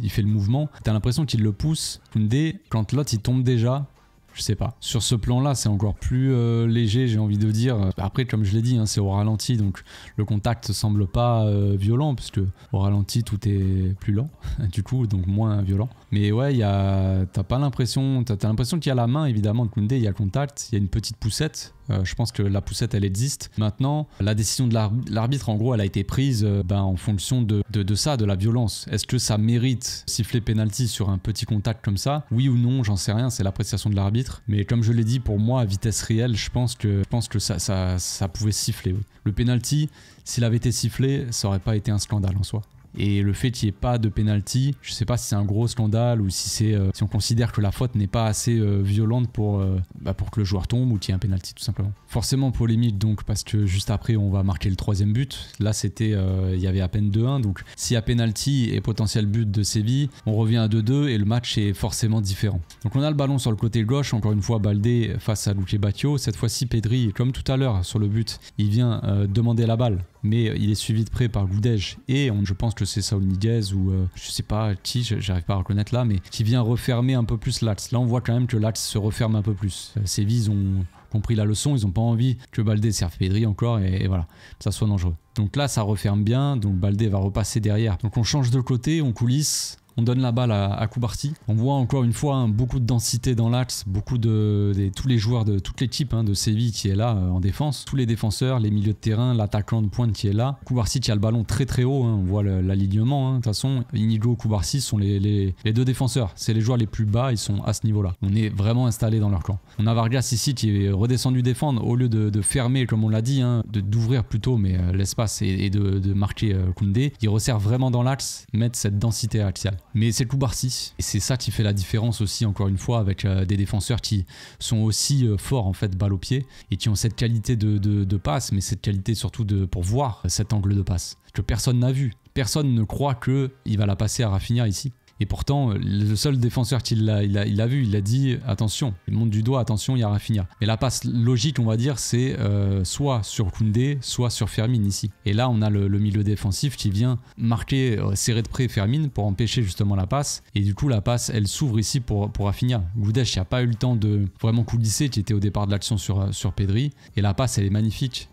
il fait le mouvement, t'as l'impression qu'il le pousse. Koundé, quand l'autre il tombe déjà, je sais pas. Sur ce plan-là, c'est encore plus léger, j'ai envie de dire. Après, comme je l'ai dit, hein, c'est au ralenti, donc le contact semble pas violent, parce que au ralenti, tout est plus lent, du coup, donc moins violent. Mais ouais, t'as pas l'impression, t'as l'impression qu'il y a la main, évidemment, de Koundé, il y a le contact, il y a une petite poussette. Je pense que la poussette, elle existe. Maintenant, la décision de l'arbitre, en gros, elle a été prise en fonction de ça, de la violence. Est-ce que ça mérite siffler penalty sur un petit contact comme ça? Oui ou non, j'en sais rien, c'est l'appréciation de l'arbitre. Mais comme je l'ai dit, pour moi, à vitesse réelle, je pense que ça pouvait siffler. Oui. Le penalty, s'il avait été sifflé, ça aurait pas été un scandale en soi. Et le fait qu'il n'y ait pas de penalty, je sais pas si c'est un gros scandale ou si on considère que la faute n'est pas assez violente pour que le joueur tombe ou qu'il y ait un penalty tout simplement. Forcément polémique donc parce que juste après on va marquer le 3e but. Là c'était, il y avait à peine 2-1, donc s'il y a penalty et potentiel but de Séville, on revient à 2-2 et le match est forcément différent. Donc on a le ballon sur le côté gauche, encore une fois Baldé face à Luque Bacchio. Cette fois-ci Pedri, comme tout à l'heure sur le but, il vient demander la balle. Mais il est suivi de près par Goudej et je pense que c'est Saúl Ñíguez ou je sais pas qui, j'arrive pas à reconnaître là, mais qui vient refermer un peu plus l'axe. Là on voit quand même que l'axe se referme un peu plus. Séville, ils ont compris la leçon, ils ont pas envie que Baldé serve Pedri encore et voilà, que ça soit dangereux. Donc là ça referme bien, donc Baldé va repasser derrière. Donc on change de côté, on coulisse. On donne la balle à Cubarsí. On voit encore une fois beaucoup de densité dans l'axe, beaucoup tous les joueurs de toute l'équipe de Séville qui est là en défense, tous les défenseurs, les milieux de terrain, l'attaquant de pointe qui est là. Cubarsí qui a le ballon très très haut, on voit l'alignement. De toute façon, Inigo, Cubarsí sont les deux défenseurs. C'est les joueurs les plus bas, ils sont à ce niveau-là. On est vraiment installé dans leur camp. On a Vargas ici qui est redescendu défendre au lieu de fermer, comme on l'a dit, d'ouvrir plutôt mais l'espace et de marquer Koundé. Il resserre vraiment dans l'axe, mettre cette densité axiale. Mais c'est le Cubarsí et c'est ça qui fait la différence aussi encore une fois avec des défenseurs qui sont aussi forts en fait balle au pied et qui ont cette qualité de passe, mais cette qualité surtout pour voir cet angle de passe que personne n'a vu. Personne ne croit qu'il va la passer à Rafinha ici. Et pourtant, le seul défenseur qui l'a vu, il a dit attention, il monte du doigt, attention, il y a Rafinha. Mais la passe logique, on va dire, c'est soit sur Koundé, soit sur Fermin ici. Et là, on a le milieu défensif qui vient marquer, serrer de près Fermin pour empêcher justement la passe. Et du coup, la passe, elle s'ouvre ici pour Rafinha. Goudej n'a pas eu le temps de vraiment coulisser, qui était au départ de l'action sur Pedri. Et la passe, elle est magnifique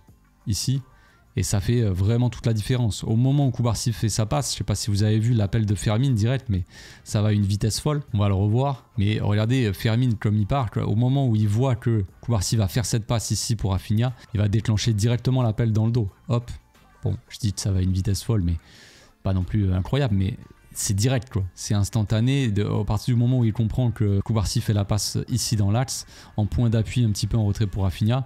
ici. Et ça fait vraiment toute la différence. Au moment où Cubarsí fait sa passe, je ne sais pas si vous avez vu l'appel de Fermin direct, mais ça va à une vitesse folle. On va le revoir. Mais regardez Fermin comme il part. Au moment où il voit que Cubarsí va faire cette passe ici pour Rafinha, il va déclencher directement l'appel dans le dos. Hop. Bon, je dis que ça va à une vitesse folle, mais pas non plus incroyable. Mais c'est direct, quoi. C'est instantané. À partir du moment où il comprend que Cubarsí fait la passe ici dans l'axe, en point d'appui un petit peu en retrait pour Rafinha,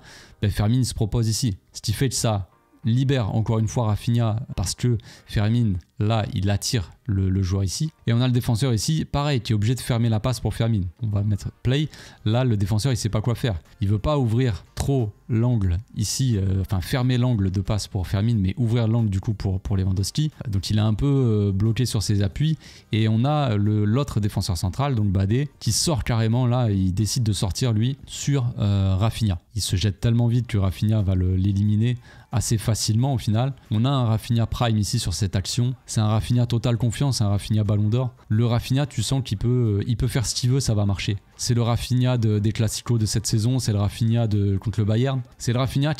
Fermin se propose ici. Ce qui fait que ça libère encore une fois Rafinha parce que Fermin, là, il attire le joueur ici. Et on a le défenseur ici, pareil, qui est obligé de fermer la passe pour Fermin. On va mettre play. Là, le défenseur, il sait pas quoi faire. Il veut pas ouvrir trop l'angle ici, fermer l'angle de passe pour Fermin, mais ouvrir l'angle du coup pour Lewandowski. Donc il est un peu bloqué sur ses appuis. Et on a l'autre défenseur central, donc Badé, qui sort carrément là, il décide de sortir lui sur Rafinha. Il se jette tellement vite que Rafinha va l'éliminer assez facilement au final. On a un Rafinha prime ici sur cette action. C'est un Rafinha total confiance, c'est un Rafinha ballon d'or. Le Rafinha, tu sens qu'il peut faire ce qu'il veut, ça va marcher. C'est le Rafinha des Classicos de cette saison, c'est le Rafinha contre le Bayern. C'est le Rafinha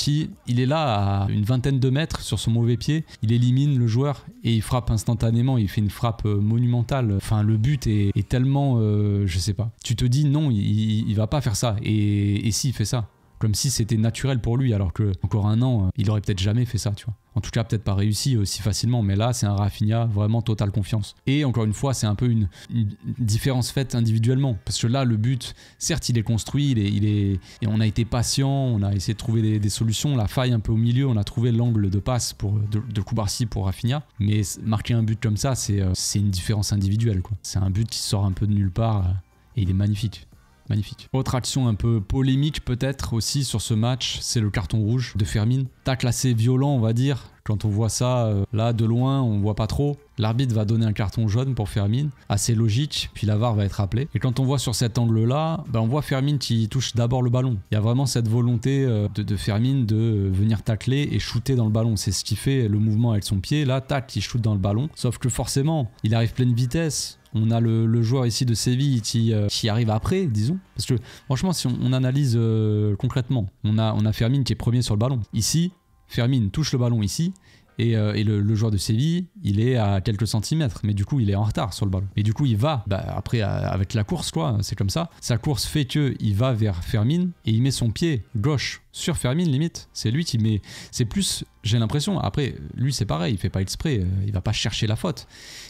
il est là à une vingtaine de mètres sur son mauvais pied, il élimine le joueur et il frappe instantanément, il fait une frappe monumentale. Enfin, le but est tellement, je sais pas. Tu te dis non, il va pas faire ça. Et si, il fait ça. Comme si c'était naturel pour lui, alors que encore un an, il aurait peut-être jamais fait ça, tu vois. En tout cas, peut-être pas réussi aussi facilement, mais là, c'est un Rafinha vraiment totale confiance. Et encore une fois, c'est un peu une différence faite individuellement, parce que là, le but, certes, il est construit, et on a été patient, on a essayé de trouver des solutions, la faille un peu au milieu, on a trouvé l'angle de passe de Cubarsí pour Rafinha, mais marquer un but comme ça, c'est une différence individuelle, quoi. C'est un but qui sort un peu de nulle part, et il est magnifique. Magnifique. Autre action un peu polémique peut-être aussi sur ce match, c'est le carton rouge de Fermin. Tacle assez violent on va dire, Quand on voit ça, là, de loin, on voit pas trop. L'arbitre va donner un carton jaune pour Fermin, assez logique, puis la VAR va être appelée. Et quand on voit sur cet angle-là, on voit Fermin qui touche d'abord le ballon. Il y a vraiment cette volonté de Fermin de venir tacler et shooter dans le ballon. C'est ce qui fait le mouvement avec son pied. Là, tac, il shoot dans le ballon. Sauf que forcément, il arrive pleine vitesse. On a le joueur ici de Séville qui arrive après, disons. Parce que franchement, si on analyse concrètement, on a Fermin qui est premier sur le ballon. Ici, Fermin touche le ballon ici. Et le joueur de Séville, il est à quelques centimètres, mais du coup, il est en retard sur le ballon. Et du coup, il va, après, avec la course, quoi, c'est comme ça. Sa course fait qu'il va vers Fermin et il met son pied gauche sur Fermin, limite. C'est lui qui met. C'est plus, j'ai l'impression. Après, lui, c'est pareil, il fait pas exprès, il va pas chercher la faute.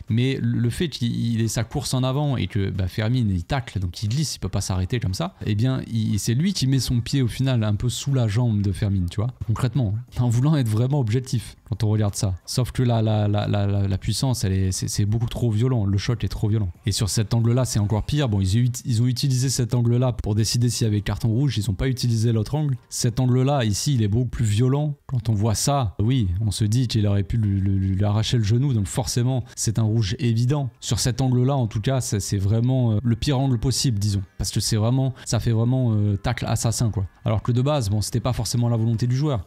Mais le fait qu'il ait sa course en avant et que Fermin, il tacle, donc il glisse, il peut pas s'arrêter comme ça, eh bien, c'est lui qui met son pied au final un peu sous la jambe de Fermin, tu vois, concrètement, en voulant être vraiment objectif quand on regarde ça. Sauf que la puissance, c'est beaucoup trop violent, le choc est trop violent. Et sur cet angle-là, c'est encore pire. Bon, ils ont utilisé cet angle-là pour décider s'il y avait carton rouge, ils ont pas utilisé l'autre angle. Cet angle-là, ici, il est beaucoup plus violent. Quand on voit ça, oui, on se dit qu'il aurait pu lui arracher le genou, donc forcément, c'est un rouge évident. Sur cet angle-là, en tout cas, c'est vraiment le pire angle possible, disons. Parce que ça fait vraiment tacle assassin, quoi. Alors que de base, bon, c'était pas forcément la volonté du joueur.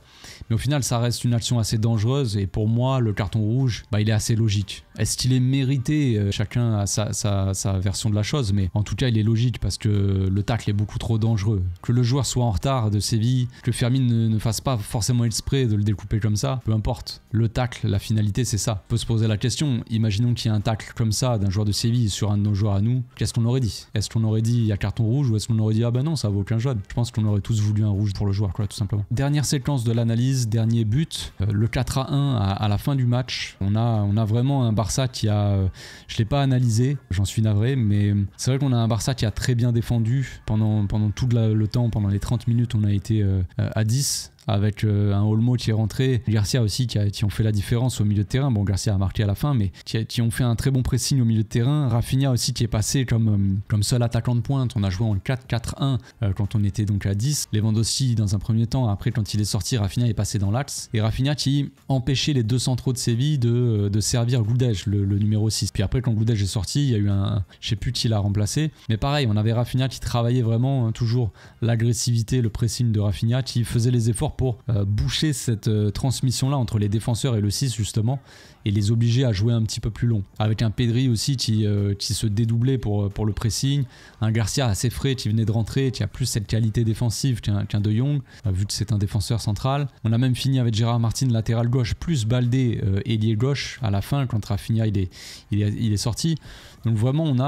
Mais au final, ça reste une action assez dangereuse. Et pour moi, le carton rouge, il est assez logique. Est-ce qu'il est mérité? Chacun a sa version de la chose. Mais en tout cas, il est logique parce que le tacle est beaucoup trop dangereux. Que le joueur soit en retard de Séville, que Fermin ne fasse pas forcément exprès de le découper comme ça, peu importe. Le tacle, la finalité, c'est ça. On peut se poser la question. Imaginons qu'il y a un tacle comme ça d'un joueur de Séville sur un de nos joueurs à nous. Qu'est-ce qu'on aurait dit? Est-ce qu'on aurait dit il y a carton rouge ou est-ce qu'on aurait dit ah ben non, ça vaut aucun jaune? Je pense qu'on aurait tous voulu un rouge pour le joueur, quoi, tout simplement. Dernière séquence de l'analyse, dernier but, le 4-1 à la fin du match. On a vraiment un Barça qui a, je l'ai pas analysé, j'en suis navré, mais c'est vrai qu'on a un Barça qui a très bien défendu pendant tout le temps, pendant les 30 minutes, on a été à 10. Avec un Olmo qui est rentré, Garcia aussi qui ont fait la différence au milieu de terrain. Bon, Garcia a marqué à la fin, mais qui ont fait un très bon pressing au milieu de terrain. Rafinha aussi qui est passé comme seul attaquant de pointe. On a joué en 4-4-1 quand on était donc à 10. Lewandowski dans un premier temps, après quand il est sorti, Rafinha est passé dans l'axe. Et Rafinha qui empêchait les deux centraux de Séville de servir Goudej, le numéro 6. Puis après quand Goudej est sorti, il y a eu je sais plus qui l'a remplacé. Mais pareil, on avait Rafinha qui travaillait vraiment toujours l'agressivité, le pressing de Rafinha, qui faisait les efforts pour boucher cette transmission-là entre les défenseurs et le 6 justement, et les obliger à jouer un petit peu plus long. Avec un Pedri aussi qui se dédoublait pour le pressing, un Garcia assez frais qui venait de rentrer, qui a plus cette qualité défensive qu'un De Jong, vu que c'est un défenseur central. On a même fini avec Gérard Martin latéral gauche, plus Baldé ailier gauche à la fin quand Rafinha il est sorti. Donc vraiment on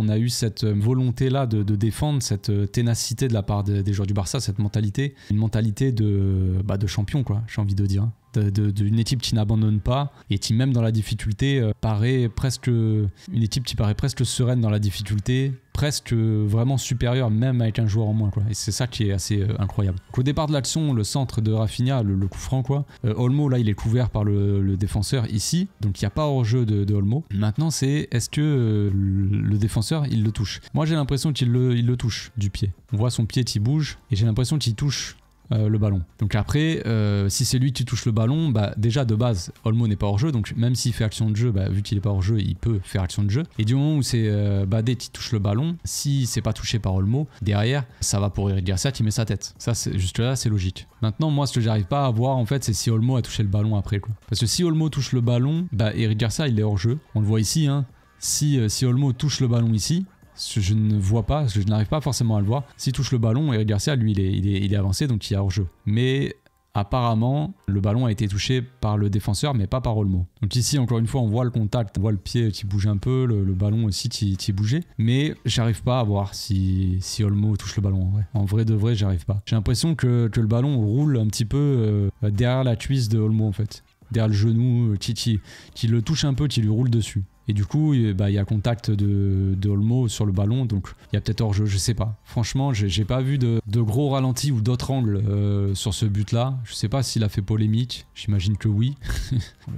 a eu cette volonté là de défendre, cette ténacité de la part des joueurs du Barça, cette mentalité, une mentalité de champion, quoi, j'ai envie de dire. D'une équipe qui n'abandonne pas et qui même dans la difficulté paraît presque une équipe qui paraît presque sereine dans la difficulté, presque vraiment supérieure même avec un joueur en moins, quoi. Et c'est ça qui est assez incroyable. Donc, au départ de l'action, le centre de Rafinha, le coup franc, quoi, Olmo là il est couvert par le défenseur ici, donc il n'y a pas hors-jeu de Olmo. Maintenant c'est est-ce que le défenseur il le touche? Moi j'ai l'impression qu'il le touche du pied. On voit son pied qui bouge et j'ai l'impression qu'il touche le ballon. Donc après, si c'est lui qui touche le ballon, déjà de base, Olmo n'est pas hors jeu, donc même s'il fait action de jeu, vu qu'il n'est pas hors jeu, il peut faire action de jeu. Et du moment où c'est Badé qui touche le ballon, si c'est pas touché par Olmo, derrière, ça va pour Eric Garcia qui met sa tête. Ça, juste là, c'est logique. Maintenant, moi, ce que j'arrive pas à voir, en fait, c'est si Olmo a touché le ballon après, quoi. Parce que si Olmo touche le ballon, Eric Garcia, il est hors jeu. On le voit ici, hein. Si Olmo touche le ballon ici, je ne vois pas, je n'arrive pas forcément à le voir. S'il touche le ballon, Eric Garcia, lui, il est avancé, donc il est hors jeu. Mais apparemment, le ballon a été touché par le défenseur, mais pas par Olmo. Donc ici, encore une fois, on voit le contact, on voit le pied qui bouge un peu, le ballon aussi qui bougeait. Mais j'arrive pas à voir si Olmo touche le ballon en vrai. En vrai de vrai, j'arrive pas. J'ai l'impression que le ballon roule un petit peu derrière la cuisse de Olmo, en fait. Derrière le genou, qui le touche un peu, qui lui roule dessus. Et du coup, il y a contact de Olmo sur le ballon, donc il y a peut-être hors-jeu, je sais pas. Franchement, j'ai pas vu de gros ralentis ou d'autres angles sur ce but-là. Je sais pas s'il a fait polémique, j'imagine que oui.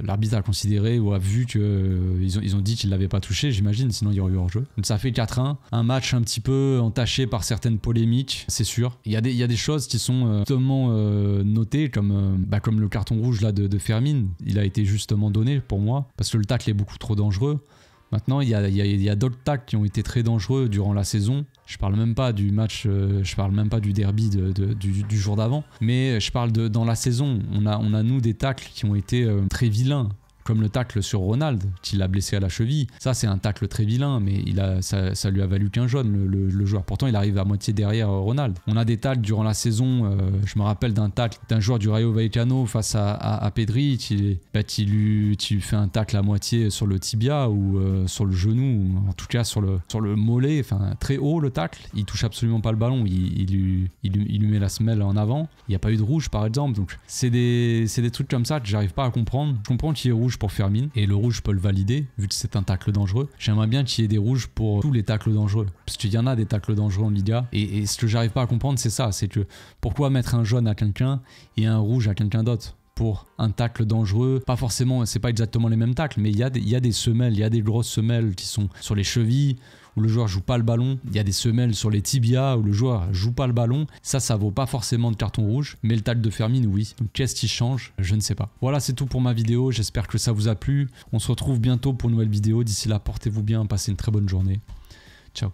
L'arbitre a considéré ou a vu qu'ils ont dit qu'il l'avait pas touché, j'imagine, sinon il y aurait eu hors-jeu. Donc ça fait 4-1, un match un petit peu entaché par certaines polémiques, c'est sûr. Il y a des choses qui sont justement notées, comme le carton rouge là de Fermin. Il a été justement donné pour moi, parce que le tacle est beaucoup trop dangereux. Maintenant, il y a d'autres tacles qui ont été très dangereux durant la saison. Je parle même pas du match, je parle même pas du derby du jour d'avant. Mais je parle dans la saison. On a nous des tacles qui ont été très vilains. Comme le tacle sur Ronald, qui l'a blessé à la cheville. Ça, c'est un tacle très vilain, mais ça lui a valu qu'un jaune, le joueur. Pourtant, il arrive à moitié derrière Ronald. On a des tacles durant la saison. Je me rappelle d'un tacle d'un joueur du Rayo Vallecano face à Pedri. Tu fais un tacle à moitié sur le tibia ou sur le genou, ou en tout cas sur le mollet. Enfin, très haut le tacle. Il touche absolument pas le ballon. Il lui met la semelle en avant. Il n'y a pas eu de rouge, par exemple. Donc, c'est des trucs comme ça que j'arrive pas à comprendre. Je comprends qu'il y ait rouge pour Fermin, et le rouge peut le valider vu que c'est un tacle dangereux. J'aimerais bien qu'il y ait des rouges pour tous les tacles dangereux, parce qu'il y en a des tacles dangereux en Liga, et ce que j'arrive pas à comprendre, c'est ça, c'est que pourquoi mettre un jaune à quelqu'un et un rouge à quelqu'un d'autre pour un tacle dangereux? Pas forcément, c'est pas exactement les mêmes tacles, mais il y a des semelles, il y a des grosses semelles qui sont sur les chevilles où le joueur joue pas le ballon, il y a des semelles sur les tibias où le joueur joue pas le ballon. Ça vaut pas forcément de carton rouge, mais le tacle de Fermin, oui. Donc qu'est-ce qui change? Je ne sais pas. Voilà, c'est tout pour ma vidéo, j'espère que ça vous a plu. On se retrouve bientôt pour une nouvelle vidéo. D'ici là, portez-vous bien, passez une très bonne journée. Ciao.